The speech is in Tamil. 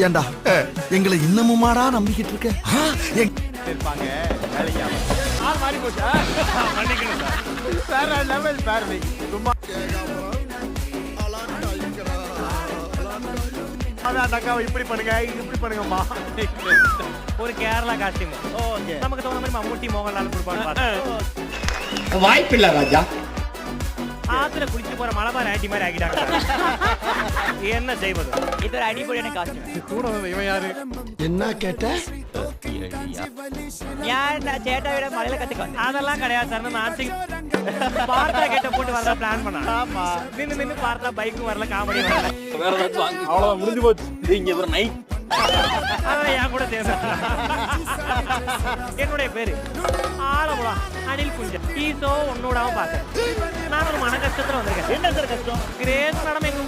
ஏண்டா எங்களை இன்னமுமாடா நம்பிக்கிட்டு இருக்க? இருப்பாங்க வேலைக்கு ஆள் மாறி போச்சா? பண்ணிக்கணும் சார். வேற லெவல் பேரவை சும்மா அதான் அக்காவை இப்படி பண்ணுங்க இப்படி பண்ணுங்கம்மா. ஒரு கேரளா காஸ்டியூம் நமக்கு தகுந்த மாதிரி மம்முட்டி மோகன்லால் கொடுப்பாங்க. வாய்ப்பில்லை ராஜா. ஆத்துல குளிச்சு போற மலபார் ஆண்டி மாதிரி ஆகிட்டாங்க. என்ன செய்வது? இது ஒரு அடிப்படையான காஸ்டியூம். கூட இவன் யாரு? என்ன கேட்ட? சேட்டா விட மலையில கத்துக்க அதெல்லாம் கிடையாது சார். நான் பார்த்தா கேட்ட போட்டு வரதா பிளான் பண்ணேன். ஆமா நின்னு பார்த்தா பைக்கும் வரல, காமெடி வரல. அவ்வளவு முடிஞ்சு போச்சு. இங்க ஒரு நைட் அதான் என் கூட சேர்ந்து. என்னுடைய பேரு ஆலமுடா அனில் குஞ்சன். ஈசோ உன்னோடாவும் பார்த்தேன். நான் ஒரு மன கஷ்டத்துல வந்திருக்கேன். என்ன சார் கஷ்டம்? கிரேஸ் மேடம் எங்க